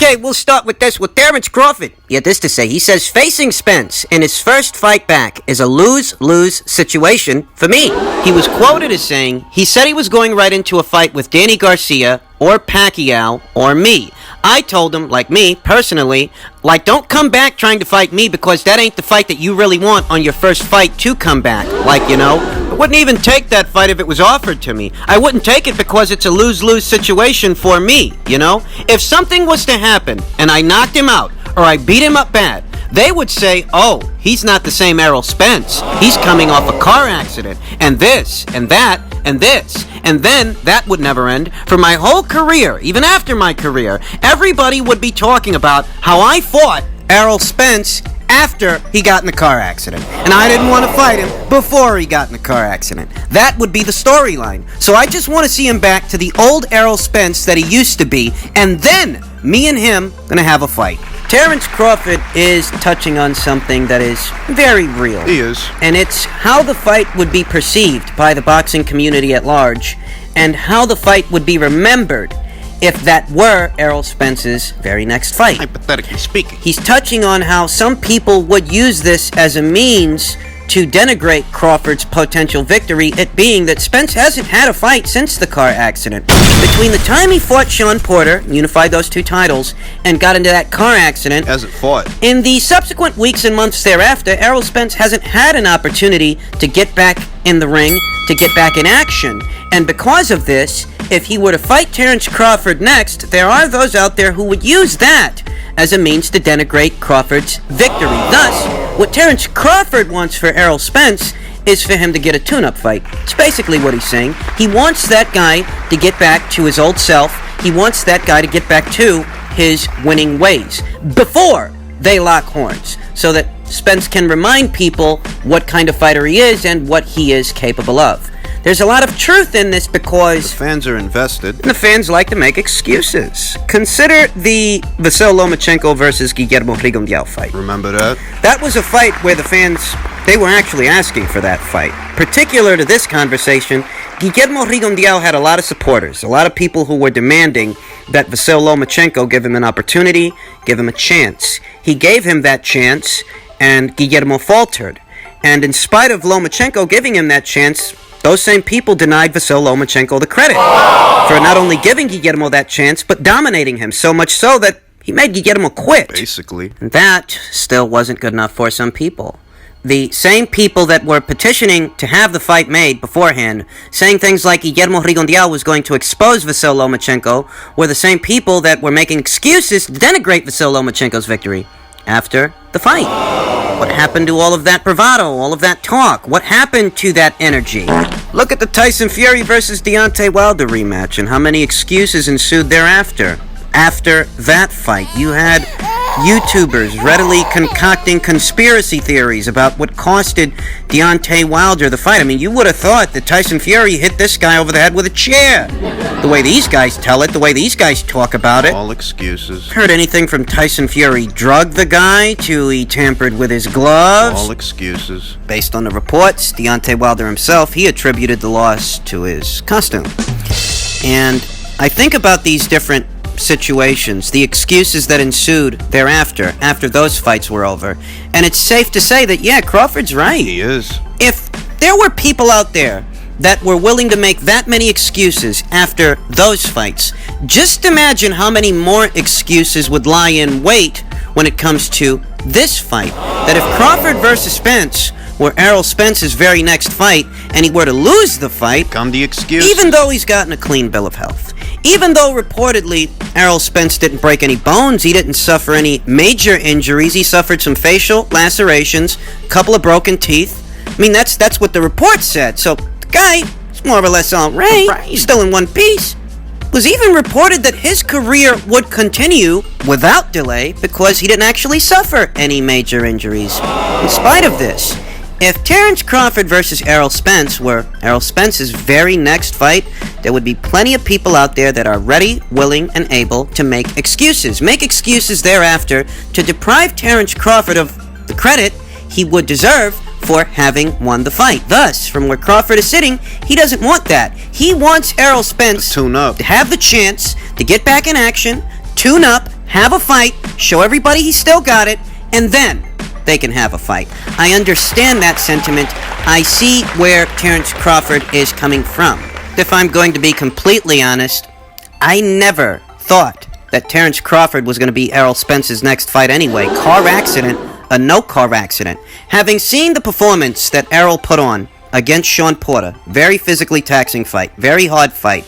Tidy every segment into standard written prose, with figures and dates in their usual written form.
Okay, we'll start with this with Terrence Crawford. He had this to say. He says, facing Spence in his first fight back is a lose-lose situation for me. He was quoted as saying, he said he was going right into a fight with Danny Garcia or Pacquiao or me. I told him, like me, personally, like, don't come back trying to fight me because that ain't the fight that you really want on your first fight to come back. Like, you know, I wouldn't even take that fight if it was offered to me. I wouldn't take it because it's a lose-lose situation for me, you know? If something was to happen and I knocked him out or I beat him up bad, they would say, oh, he's not the same Errol Spence. He's coming off a car accident, and this, and that, and this. And then that would never end. For my whole career, even after my career, everybody would be talking about how I fought Errol Spence after he got in the car accident. And I didn't want to fight him before he got in the car accident. That would be the storyline. So I just want to see him back to the old Errol Spence that he used to be, and then me and him gonna have a fight. Terrence Crawford is touching on something that is very real. He is. And it's how the fight would be perceived by the boxing community at large, and how the fight would be remembered if that were Errol Spence's very next fight. Hypothetically speaking. He's touching on how some people would use this as a means to denigrate Crawford's potential victory, it being that Spence hasn't had a fight since the car accident. Between the time he fought Sean Porter, unified those two titles, and got into that car accident, hasn't fought. In the subsequent weeks and months thereafter, Errol Spence hasn't had an opportunity to get back in the ring, to get back in action. And because of this, if he were to fight Terrence Crawford next, there are those out there who would use that as a means to denigrate Crawford's victory. Thus, what Terrence Crawford wants for Errol Spence is for him to get a tune-up fight. It's basically what he's saying. He wants that guy to get back to his old self. He wants that guy to get back to his winning ways before they lock horns, so that Spence can remind people what kind of fighter he is and what he is capable of. There's a lot of truth in this because the fans are invested. The fans like to make excuses. Consider the Vasyl Lomachenko versus Guillermo Rigondeaux fight. Remember that? That was a fight where the fans, they were actually asking for that fight. Particular to this conversation, Guillermo Rigondeaux had a lot of supporters, a lot of people who were demanding that Vasyl Lomachenko give him an opportunity, give him a chance. He gave him that chance, and Guillermo faltered. And in spite of Lomachenko giving him that chance, those same people denied Vasyl Lomachenko the credit for not only giving Guillermo that chance, but dominating him, so much so that he made Guillermo quit. Basically. And that still wasn't good enough for some people. The same people that were petitioning to have the fight made beforehand, saying things like Guillermo Rigondeaux was going to expose Vasyl Lomachenko, were the same people that were making excuses to denigrate Vasyl Lomachenko's victory after the fight. What happened to all of that bravado, all of that talk? What happened to that energy? Look at the Tyson Fury versus Deontay Wilder rematch and how many excuses ensued thereafter. After that fight, you had YouTubers readily concocting conspiracy theories about what costed Deontay Wilder the fight. I mean, you would have thought that Tyson Fury hit this guy over the head with a chair. The way these guys tell it, the way these guys talk about it. All excuses. Heard anything from Tyson Fury drugged the guy to he tampered with his gloves? All excuses. Based on the reports, Deontay Wilder himself, he attributed the loss to his costume. And I think about these different situations, the excuses that ensued thereafter, after those fights were over. And it's safe to say that, yeah, Crawford's right. He is. If there were people out there that were willing to make that many excuses after those fights, just imagine how many more excuses would lie in wait when it comes to this fight. That if Crawford versus Spence were Errol Spence's very next fight, and he were to lose the fight, come the excuse. Even though he's gotten a clean bill of health, even though reportedly Errol Spence didn't break any bones, he didn't suffer any major injuries, he suffered some facial lacerations, a couple of broken teeth. I mean, that's what the report said. So the guy is more or less all right. He's still in one piece. It was even reported that his career would continue without delay because he didn't actually suffer any major injuries. In spite of this, if Terrence Crawford versus Errol Spence were Errol Spence's very next fight, there would be plenty of people out there that are ready, willing, and able to make excuses. Make excuses thereafter to deprive Terrence Crawford of the credit he would deserve for having won the fight. Thus, from where Crawford is sitting, he doesn't want that. He wants Errol Spence to tune up, to have the chance to get back in action, tune up, have a fight, show everybody he still got it, and then they can have a fight. I understand that sentiment. I see where Terrence Crawford is coming from. If I'm going to be completely honest, I never thought that Terrence Crawford was going to be Errol Spence's next fight anyway. Car accident, a no car accident. Having seen the performance that Errol put on against Sean Porter, very physically taxing fight, very hard fight,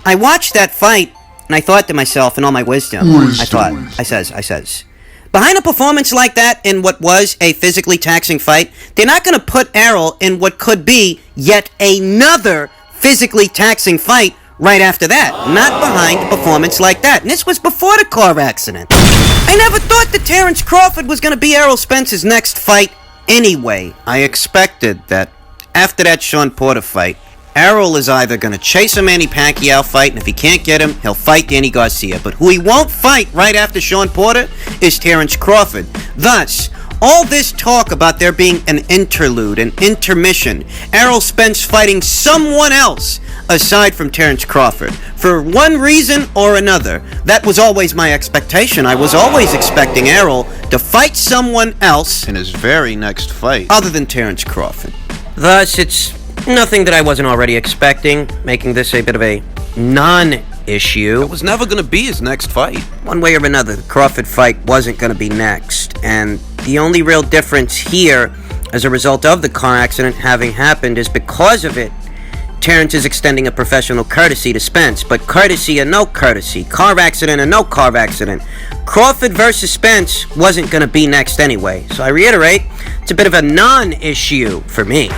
I watched that fight and I thought to myself, in all my wisdom, I says, behind a performance like that in what was a physically taxing fight, they're not going to put Errol in what could be yet another physically taxing fight right after that. Not behind a performance like that. And this was before the car accident. I never thought that Terrence Crawford was going to be Errol Spence's next fight anyway. I expected that after that Sean Porter fight, Errol is either going to chase a Manny Pacquiao fight, and if he can't get him, he'll fight Danny Garcia. But who he won't fight right after Sean Porter is Terrence Crawford. Thus, all this talk about there being an interlude, an intermission, Errol Spence fighting someone else aside from Terrence Crawford, for one reason or another, that was always my expectation. I was always expecting Errol to fight someone else in his very next fight other than Terrence Crawford. Thus, it's nothing that I wasn't already expecting, making this a bit of a non-issue. It was never going to be his next fight. One way or another, the Crawford fight wasn't going to be next, and the only real difference here, as a result of the car accident having happened, is because of it, Terrence is extending a professional courtesy to Spence, but courtesy or no courtesy, car accident or no car accident, Crawford versus Spence wasn't going to be next anyway. So I reiterate, it's a bit of a non-issue for me.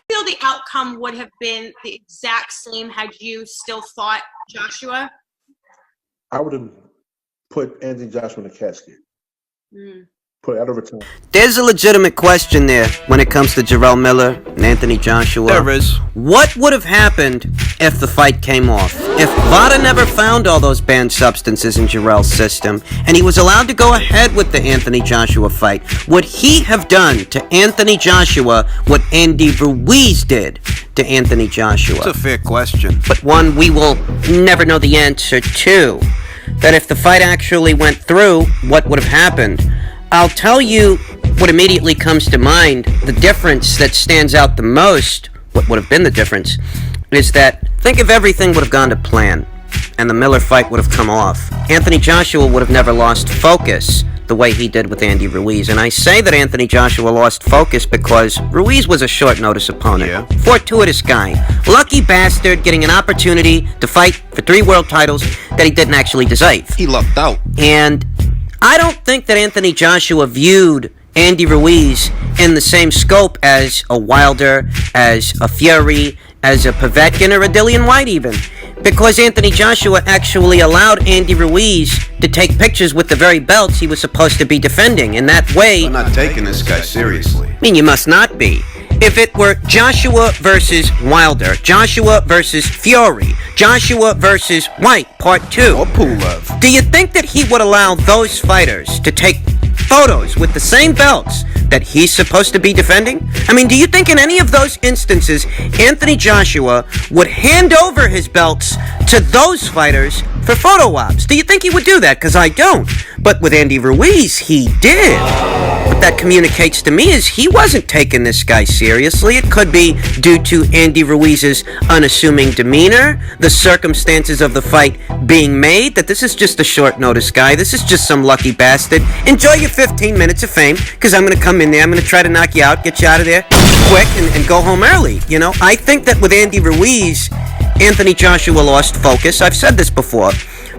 The outcome would have been the exact same had you still fought Joshua? I would have put Anthony Joshua in a casket. Put it out over time. There's a legitimate question there when it comes to Jarrell Miller and Anthony Joshua. There is. What would have happened if the fight came off? If VADA never found all those banned substances in Jarrell's system and he was allowed to go ahead with the Anthony Joshua fight, would he have done to Anthony Joshua what Andy Ruiz did to Anthony Joshua? It's a fair question. But one we will never know the answer to. That if the fight actually went through, what would have happened? I'll tell you what immediately comes to mind. The difference that stands out the most, what would have been the difference, is that think if everything would have gone to plan and the Miller fight would have come off. Anthony Joshua would have never lost focus the way he did with Andy Ruiz. And I say that Anthony Joshua lost focus because Ruiz was a short notice opponent. Yeah. Fortuitous guy. Lucky bastard getting an opportunity to fight for 3 world titles that he didn't actually deserve. He lucked out. And I don't think that Anthony Joshua viewed Andy Ruiz in the same scope as a Wilder, as a Fury, as a Povetkin or a Dillian White even. Because Anthony Joshua actually allowed Andy Ruiz to take pictures with the very belts he was supposed to be defending. In that way, I'm not taking this guy seriously. I mean, you must not be. If it were Joshua versus Wilder, Joshua versus Fury, Joshua versus White, Part 2. Or Pulev. Do you think that he would allow those fighters to take photos with the same belts that he's supposed to be defending? I mean, do you think in any of those instances, Anthony Joshua would hand over his belts to those fighters for photo ops? Do you think he would do that? Because I don't. But with Andy Ruiz, he did. What that communicates to me is he wasn't taking this guy seriously. It could be due to Andy Ruiz's unassuming demeanor, the circumstances of the fight being made, that this is just a short notice guy, this is just some lucky bastard. Enjoy your 15 minutes of fame, because I'm going to come in there, I'm going to try to knock you out, get you out of there quick, and go home early. You know, I think that with Andy Ruiz, Anthony Joshua lost focus. I've said this before.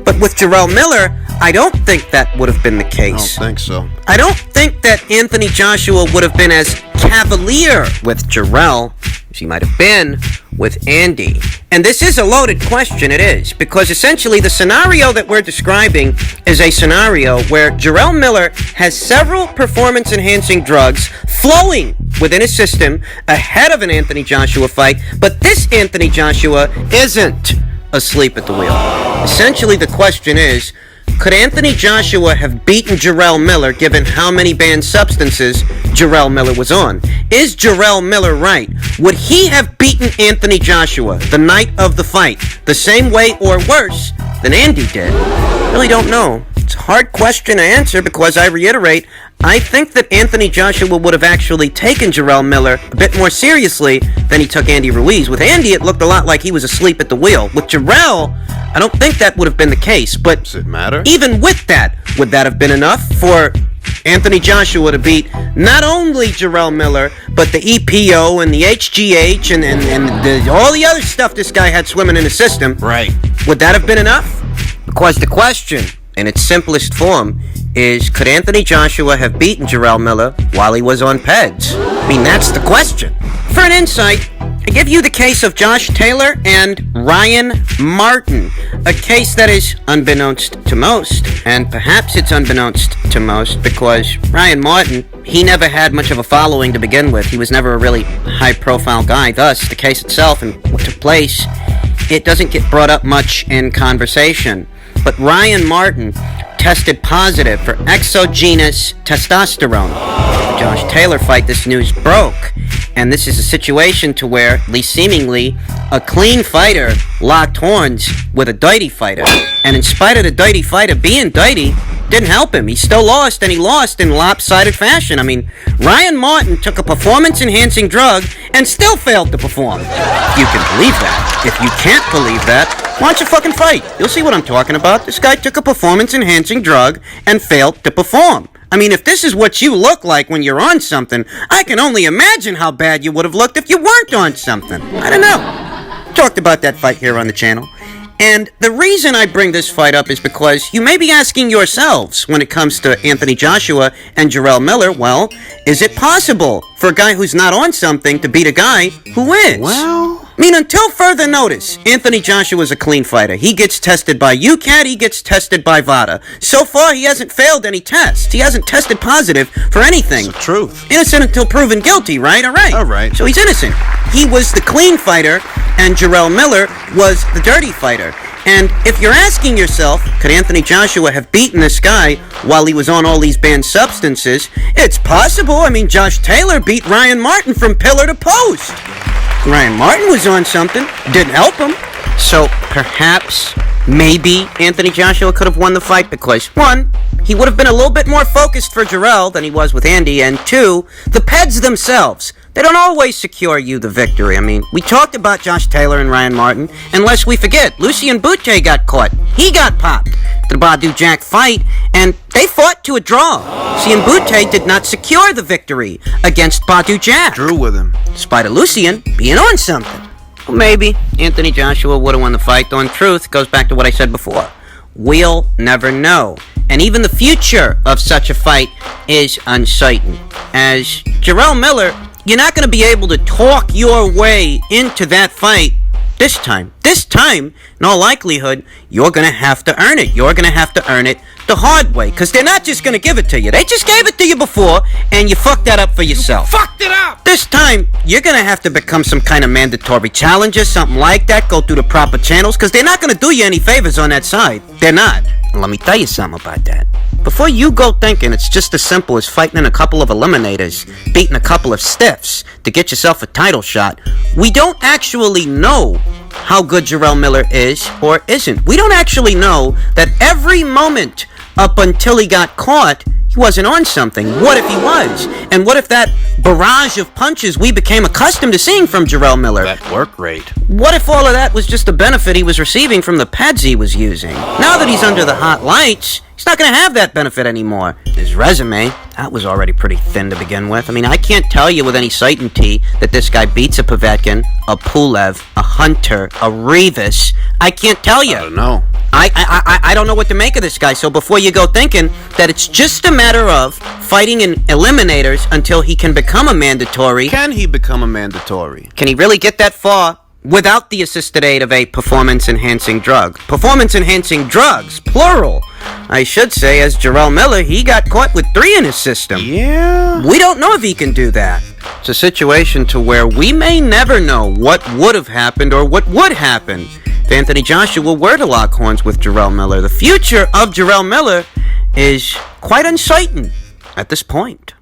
But with Jarrell Miller, I don't think that would have been the case. I don't think so. I don't think that Anthony Joshua would have been as cavalier with Jarrell as he might have been with Andy. And this is a loaded question, it is, because essentially the scenario that we're describing is a scenario where Jarrell Miller has several performance-enhancing drugs flowing within his system ahead of an Anthony Joshua fight, but this Anthony Joshua isn't asleep at the wheel. Essentially, the question is, could Anthony Joshua have beaten Jarrell Miller given how many banned substances Jarrell Miller was on? Is Jarrell Miller right? Would he have beaten Anthony Joshua the night of the fight the same way or worse than Andy did? Really don't know. It's a hard question to answer because I reiterate, I think that Anthony Joshua would have actually taken Jarrell Miller a bit more seriously than he took Andy Ruiz. With Andy, it looked a lot like he was asleep at the wheel. With Jarrell, I don't think that would have been the case. But Does it matter? even with that, would that have been enough for Anthony Joshua to beat not only Jarrell Miller, but the EPO and the HGH and all the other stuff this guy had swimming in his system? Right. Would that have been enough? Because the question, in its simplest form, is could Anthony Joshua have beaten Jarrell Miller while he was on PEDs? I mean, that's the question. For an insight, I give you the case of Josh Taylor and Ryan Martin, a case that is unbeknownst to most, and perhaps it's unbeknownst to most because Ryan Martin, he never had much of a following to begin with. He was never a really high-profile guy. Thus, the case itself and what took place, it doesn't get brought up much in conversation. But Ryan Martin tested positive for exogenous testosterone. The Josh Taylor fight, this news broke, and this is a situation to where, at least seemingly, a clean fighter locked horns with a dirty fighter, and in spite of the dirty fighter being dirty, didn't help him. He still lost, and he lost in lopsided fashion. I mean, Ryan Martin took a performance-enhancing drug and still failed to perform. If you can believe that. If you can't believe that, watch a fucking fight. You'll see what I'm talking about. This guy took a performance-enhancing drug and failed to perform. I mean, if this is what you look like when you're on something, I can only imagine how bad you would have looked if you weren't on something. I don't know. Talked about that fight here on the channel. And the reason I bring this fight up is because you may be asking yourselves when it comes to Anthony Joshua and Jarrell Miller, well, is it possible for a guy who's not on something to beat a guy who is? Well, I mean, until further notice, Anthony Joshua is a clean fighter. He gets tested by UCAT, he gets tested by VADA. So far, he hasn't failed any tests. He hasn't tested positive for anything. it's the truth. Innocent until proven guilty, right? All right. All right. So he's innocent. He was the clean fighter, and Jarrell Miller was the dirty fighter. And if you're asking yourself, could Anthony Joshua have beaten this guy while he was on all these banned substances? It's possible. I mean, Josh Taylor beat Ryan Martin from pillar to post. Ryan Martin was on something. Didn't help him. So perhaps, maybe, Anthony Joshua could have won the fight because, one, he would have been a little bit more focused for Jarrell than he was with Andy, and two, the PEDs themselves, they don't always secure you the victory. I mean, we talked about Josh Taylor and Ryan Martin, and lest we forget, Lucien Boutte got caught. He got popped. The Badu Jack fight, and they fought to a draw. Lucien Boutte did not secure the victory against Badu Jack. Drew with him. Despite a Lucien being on something. Well, maybe Anthony Joshua would have won the fight, though in truth, goes back to what I said before. We'll never know. And even the future of such a fight is uncertain. As Jarrell Miller, you're not going to be able to talk your way into that fight this time. This time, in all likelihood, you're going to have to earn it. You're going to have to earn it the hard way. Because they're not just going to give it to you. They just gave it to you before, and you fucked that up for yourself. Fucked it up! This time, you're going to have to become some kind of mandatory challenger, something like that. Go through the proper channels, because they're not going to do you any favors on that side. They're not. And let me tell you something about that. Before you go thinking it's just as simple as fighting in a couple of eliminators, beating a couple of stiffs to get yourself a title shot, we don't actually know how good Jarrell Miller is or isn't. We don't actually know that every moment up until he got caught, he wasn't on something. What if he was? And what if that barrage of punches we became accustomed to seeing from Jarrell Miller? That work rate. What if all of that was just a benefit he was receiving from the pads he was using? Now that he's under the hot lights, he's not going to have that benefit anymore. His resume, that was already pretty thin to begin with. I mean, I can't tell you with any certainty that this guy beats a Povetkin, a Pulev, a Hunter, a Rivas. I can't tell you. I don't know. I don't know what to make of this guy, so before you go thinking that it's just a matter of fighting in eliminators until he can become a mandatory. Can he become a mandatory? Can he really get that far without the assisted aid of a performance-enhancing drug? Performance-enhancing drugs, plural. I should say, as Jarrell Miller, he got caught with 3 in his system. Yeah. We don't know if he can do that. It's a situation to where we may never know what would have happened or what would happen if Anthony Joshua were to lock horns with Jarrell Miller. The future of Jarrell Miller is quite uncertain at this point.